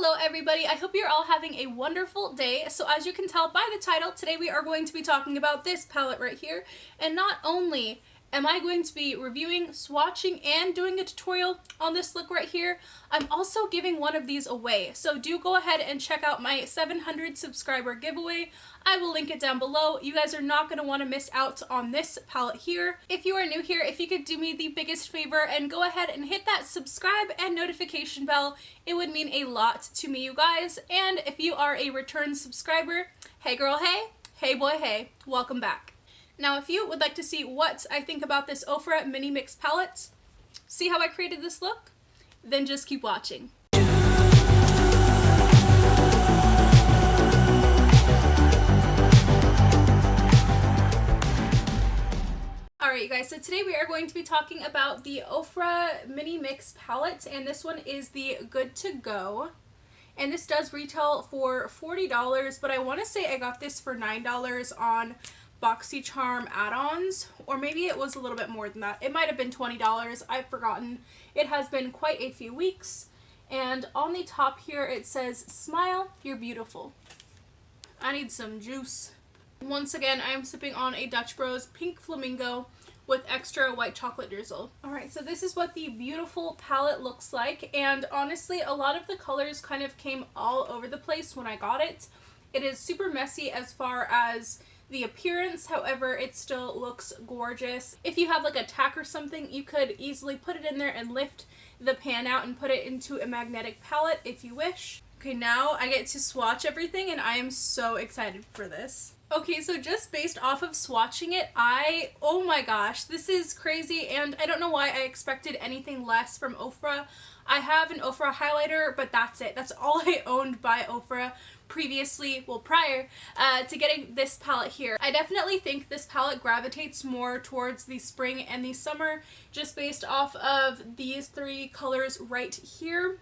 Hello everybody, I hope you're all having a wonderful day. So as you can tell by the title, today we are going to be talking about this palette right here. And not only am I going to be reviewing, swatching, and doing a tutorial on this look right here, I'm also giving one of these away. So do go ahead and check out my 700 subscriber giveaway. I will link it down below. You guys are not going to want to miss out on this palette here. If you are new here, if you could do me the biggest favor and go ahead and hit that subscribe and notification bell, it would mean a lot to me, you guys. And if you are a return subscriber, hey girl, hey boy, hey, welcome back. Now, if you would like to see what I think about this Ofra Mini Mix palette, see how I created this look, then just keep watching. Alright you guys, so today we are going to be talking about the Ofra Mini Mix palette, and this one is the Good to Go. And this does retail for $40, but I want to say I got this for $9 on BoxyCharm add-ons, or maybe it was a little bit more than that. It might have been $20. I've forgotten. It has been quite a few weeks. And on the top here it says, "Smile, you're beautiful." I need some juice. Once again, I am sipping on a Dutch Bros Pink Flamingo with extra white chocolate drizzle. Alright, so this is what the beautiful palette looks like, and honestly, a lot of the colors kind of came all over the place when I got it. It is super messy as far as the appearance, however, it still looks gorgeous. If you have like a tack or something, you could easily put it in there and lift the pan out and put it into a magnetic palette if you wish. Okay, now I get to swatch everything and I am so excited for this. Okay, so just based off of swatching it, oh my gosh, this is crazy, and I don't know why I expected anything less from Ofra. I have an Ofra highlighter, but that's it. That's all I owned by Ofra previously, well prior to getting this palette here. I definitely think this palette gravitates more towards the spring and the summer just based off of these three colors right here.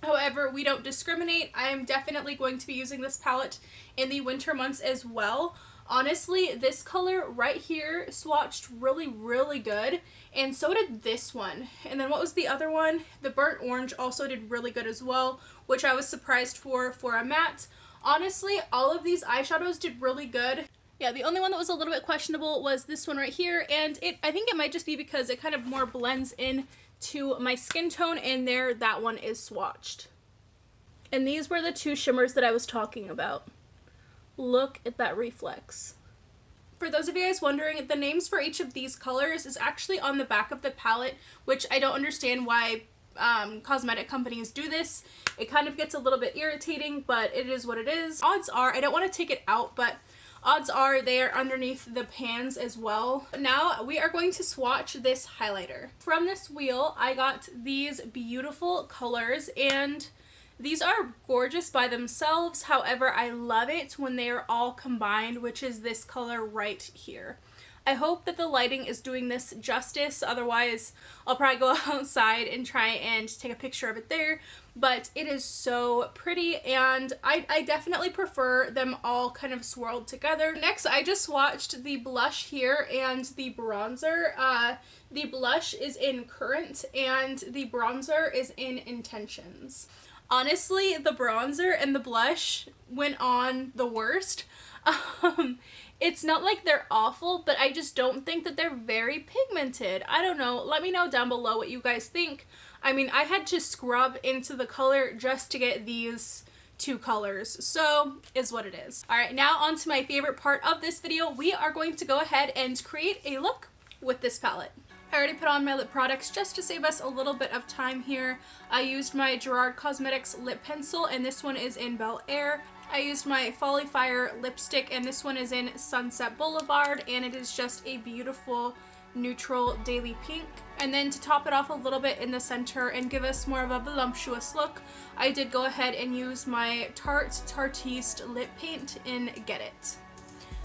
However, we don't discriminate. I am definitely going to be using this palette in the winter months as well. Honestly, this color right here swatched really good, and so did this one. And then what was the other one? The burnt orange also did really good as well, which I was surprised for a matte. Honestly, all of these eyeshadows did really good. Yeah, the only one that was a little bit questionable was this one right here, and I think it might just be because it kind of more blends in to my skin tone, and there that one is swatched. And these were the two shimmers that I was talking about. Look at that reflex. For those of you guys wondering, the names for each of these colors is actually on the back of the palette, which I don't understand why cosmetic companies do this. It kind of gets a little bit irritating, but it is what it is. Odds are, I don't want to take it out, but odds are they are underneath the pans as well. Now we are going to swatch this highlighter. From this wheel, I got these beautiful colors, and these are gorgeous by themselves. However, I love it when they are all combined, which is this color right here. I hope that the lighting is doing this justice, otherwise I'll probably go outside and try and take a picture of it there, but it is so pretty, and I definitely prefer them all kind of swirled together. Next, I just swatched the blush here and the bronzer. The blush is in Current and the bronzer is in Intentions. Honestly, the bronzer and the blush went on the worst. It's not like they're awful, but I just don't think that they're very pigmented. I don't know. Let me know down below what you guys think. I mean, I had to scrub into the color just to get these two colors, so is what it is. Alright, now on to my favorite part of this video. We are going to go ahead and create a look with this palette. I already put on my lip products just to save us a little bit of time here. I used my Gerard Cosmetics lip pencil, and this one is in Bel Air. I used my Folly Fire lipstick, and this one is in Sunset Boulevard, and it is just a beautiful neutral daily pink. And then to top it off a little bit in the center and give us more of a voluptuous look, I did go ahead and use my Tarte Tartiste lip paint in Get It.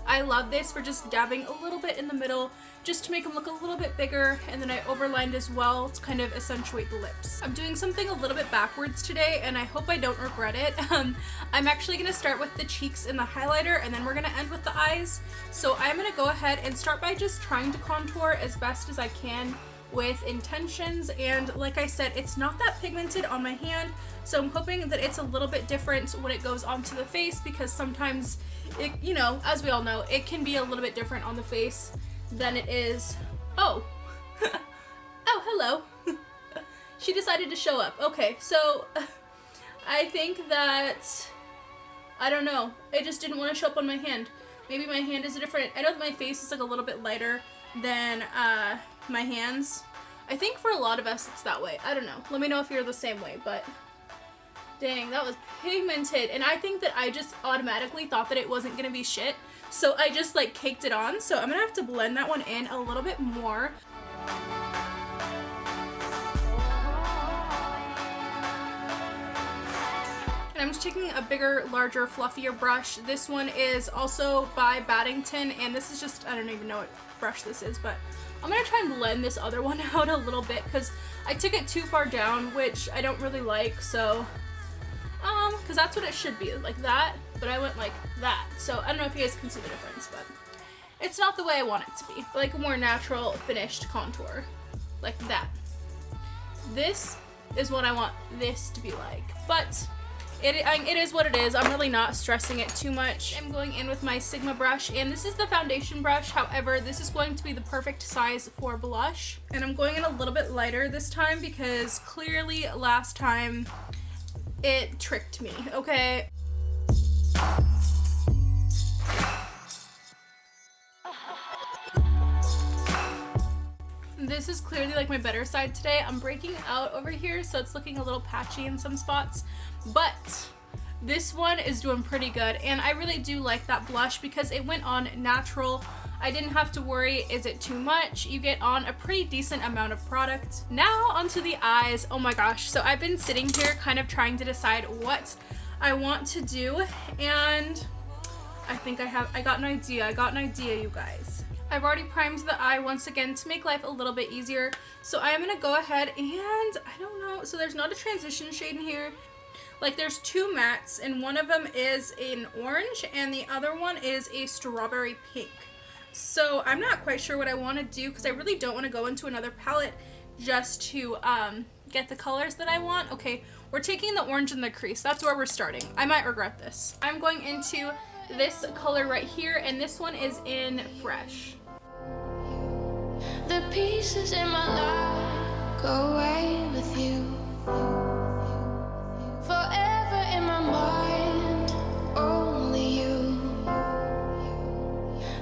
I love this for just dabbing a little bit in the middle just to make them look a little bit bigger, and then I overlined as well to kind of accentuate the lips. I'm doing something a little bit backwards today, and I hope I don't regret it. I'm actually going to start with the cheeks and the highlighter, and then we're going to end with the eyes. So I'm going to go ahead and start by just trying to contour as best as I can with intentions, and like I said, it's not that pigmented on my hand, so I'm hoping that it's a little bit different when it goes onto the face, because sometimes it, you know, as we all know, it can be a little bit different on the face than it is. Oh. Oh, hello. She decided to show up. Okay, so I think that, I don't know, it just didn't want to show up on my hand. Maybe my hand is different. I know that my face is like a little bit lighter than my hands. I think for a lot of us it's that way. I don't know. Let me know if you're the same way, but dang, that was pigmented. And I think that I just automatically thought that it wasn't gonna be shit. So I just like caked it on. So I'm gonna have to blend that one in a little bit more. I'm just taking a bigger, larger, fluffier brush. This one is also by Baddington, and this is just, I don't even know what brush this is, but I'm gonna try and blend this other one out a little bit because I took it too far down, which I don't really like, so, because that's what it should be, like that, but I went like that. So I don't know if you guys can see the difference, but it's not the way I want it to be, like a more natural finished contour, like that. This is what I want this to be like, but it is what it is. I'm really not stressing it too much. I'm going in with my Sigma brush, and this is the foundation brush. However, this is going to be the perfect size for blush. And I'm going in a little bit lighter this time because clearly last time it tricked me, okay? This is clearly like my better side today. I'm breaking out over here, so it's looking a little patchy in some spots, but this one is doing pretty good, and I really do like that blush because it went on natural. I didn't have to worry, is it too much? You get on a pretty decent amount of product. Now onto the eyes. Oh my gosh, so I've been sitting here kind of trying to decide what I want to do, and I think I got an idea, you guys. I've already primed the eye once again to make life a little bit easier. So I am gonna go ahead and, I don't know, so there's not a transition shade in here. Like there's two mattes, and one of them is an orange and the other one is a strawberry pink. So I'm not quite sure what I want to do because I really don't want to go into another palette just to get the colors that I want. Okay, we're taking the orange in the crease. That's where we're starting. I might regret this. I'm going into this color right here, and this one is in Fresh. The pieces in my life go away with you. Forever in my mind, only you.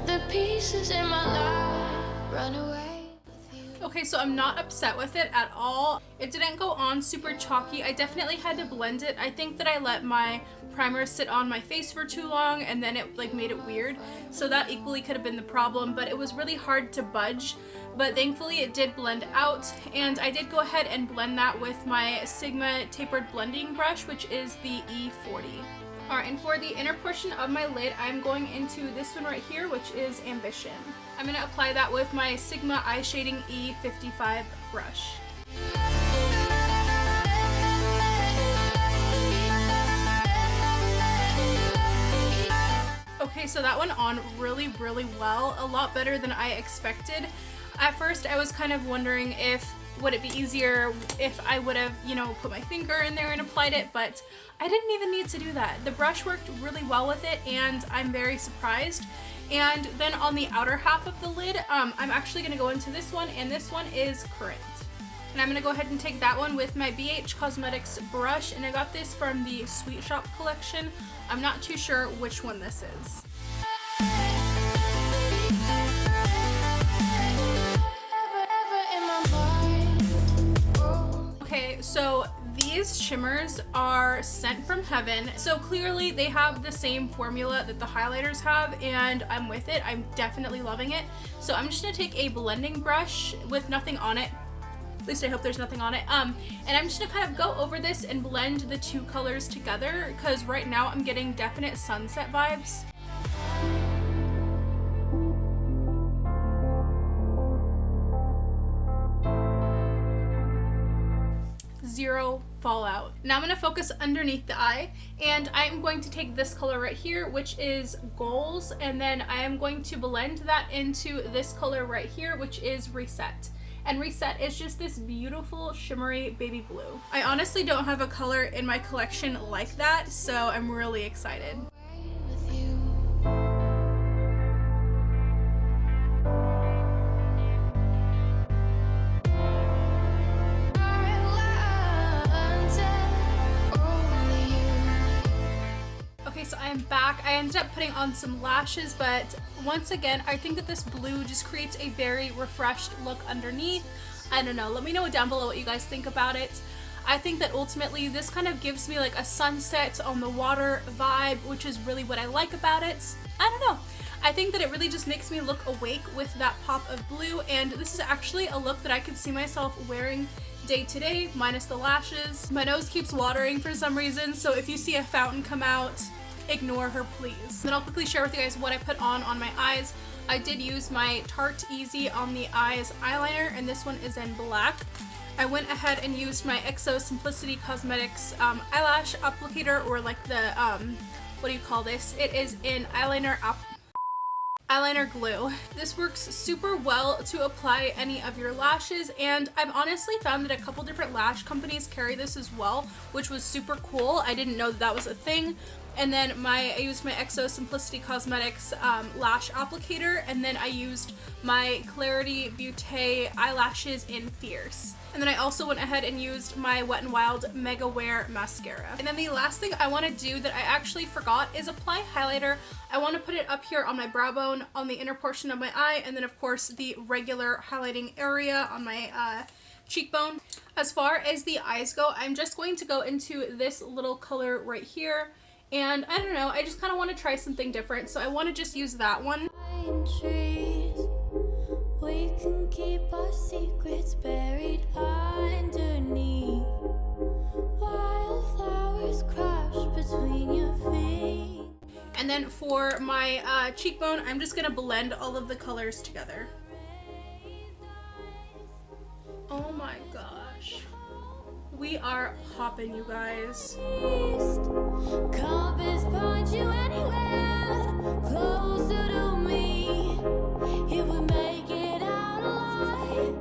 The pieces in my life run away with you. Okay, so I'm not upset with it at all. It didn't go on super chalky. I definitely had to blend it. I think that I let my primer sit on my face for too long, and then it like made it weird. So that equally could have been the problem, but it was really hard to budge. But thankfully it did blend out, and I did go ahead and blend that with my Sigma tapered blending brush, which is the E40. Alright, and for the inner portion of my lid, I'm going into this one right here, which is Ambition. I'm going to apply that with my Sigma Eye Shading E55 brush. Okay, so that went on really, really well. A lot better than I expected. At first, I was kind of wondering would it be easier if I would have, you know, put my finger in there and applied it, but I didn't even need to do that. The brush worked really well with it, and I'm very surprised. And then on the outer half of the lid, I'm actually going to go into this one, and this one is Current. And I'm going to go ahead and take that one with my BH Cosmetics brush, and I got this from the Sweet Shop collection. I'm not too sure which one this is. Okay, so these shimmers are sent from heaven. So clearly they have the same formula that the highlighters have, and I'm with it. I'm definitely loving it. So I'm just gonna take a blending brush with nothing on it. At least I hope there's nothing on it. And I'm just gonna kind of go over this and blend the two colors together, because right now I'm getting definite sunset vibes. Zero fallout. Now I'm going to focus underneath the eye, and I'm going to take this color right here, which is Goals, and then I am going to blend that into this color right here, which is Reset. and Reset is just this beautiful shimmery baby blue. I honestly don't have a color in my collection like that, so I'm really excited. with you. Okay, so I am back. I ended up putting on some lashes, but once again, I think that this blue just creates a very refreshed look underneath. I don't know. Let me know down below what you guys think about it. I think that ultimately this kind of gives me like a sunset on the water vibe, which is really what I like about it. I don't know. I think that it really just makes me look awake with that pop of blue, and this is actually a look that I could see myself wearing day to day, minus the lashes. My nose keeps watering for some reason, so if you see a fountain come out, ignore her please. Then I'll quickly share with you guys what I put on my eyes. I did use my Tarte Easy on the eyes eyeliner, and this one is in black. I went ahead and used my XO Simplicity Cosmetics eyelash applicator, or like the, what do you call this? It is in eyeliner glue. This works super well to apply any of your lashes, and I've honestly found that a couple different lash companies carry this as well, which was super cool. I didn't know that was a thing. And then I used my XO Simplicity Cosmetics lash applicator, and then I used my Clarity Beauté eyelashes in Fierce. And then I also went ahead and used my Wet n Wild Mega Wear mascara. And then the last thing I want to do that I actually forgot is apply highlighter. I want to put it up here on my brow bone, on the inner portion of my eye, and then of course the regular highlighting area on my cheekbone. As far as the eyes go, I'm just going to go into this little color right here. And I don't know, I just kind of want to try something different, so I want to just use that one. Trees, we can keep our secrets buried underneath. Wildflowers crash between your feet. And then for my cheekbone, I'm just going to blend all of the colors together. Oh my gosh. We are popping, you guys. Compass point you anywhere closer to me. If we make it out alive.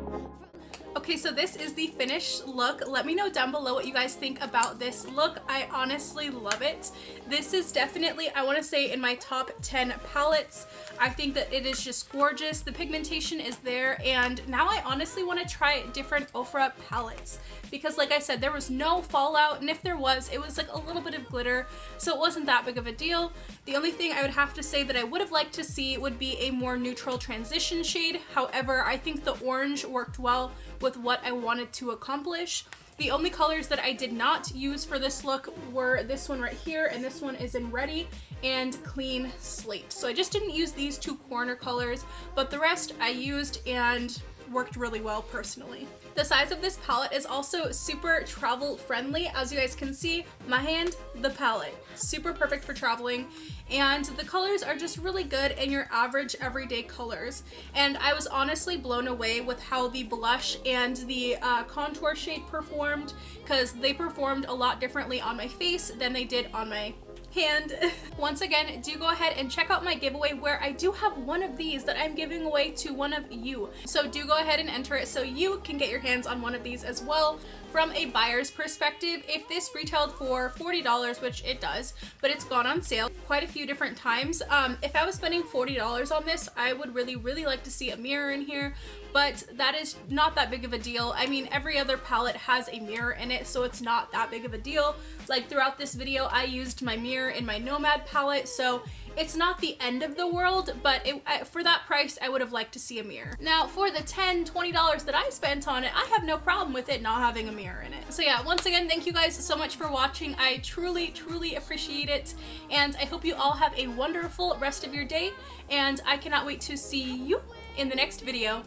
Okay, so this is the finished look. Let me know down below what you guys think about this look. I honestly love it. This is definitely, I want to say, in my top 10 palettes. I think that it is just gorgeous. The pigmentation is there, and now I honestly want to try different Ofra palettes, because like I said, there was no fallout, and if there was, it was like a little bit of glitter, so it wasn't that big of a deal. The only thing I would have to say that I would have liked to see would be a more neutral transition shade. However, I think the orange worked well with what I wanted to accomplish. The only colors that I did not use for this look were this one right here, and this one is in Ready and Clean Slate. So I just didn't use these two corner colors, but the rest I used and worked really well personally. The size of this palette is also super travel friendly. As you guys can see, my hand, the palette, super perfect for traveling, and the colors are just really good in your average everyday colors. And I was honestly blown away with how the blush and the contour shade performed, because they performed a lot differently on my face than they did on my hand. Once again, do go ahead and check out my giveaway, where I do have one of these that I'm giving away to one of you. So do go ahead and enter it so you can get your hands on one of these as well. From a buyer's perspective, if this retailed for $40, which it does, but it's gone on sale quite a few different times, if I was spending $40 on this, I would really like to see a mirror in here, but that is not that big of a deal. I mean, every other palette has a mirror in it, so it's not that big of a deal. Like throughout this video, I used my mirror in my Nomad palette, so it's not the end of the world, but for that price, I would have liked to see a mirror. Now, for the $10, $20 that I spent on it, I have no problem with it not having a mirror in it. So yeah, once again, thank you guys so much for watching. I truly appreciate it, and I hope you all have a wonderful rest of your day, and I cannot wait to see you in the next video.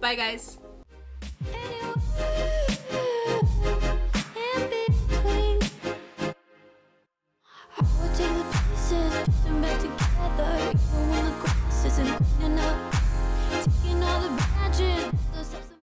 Bye, guys.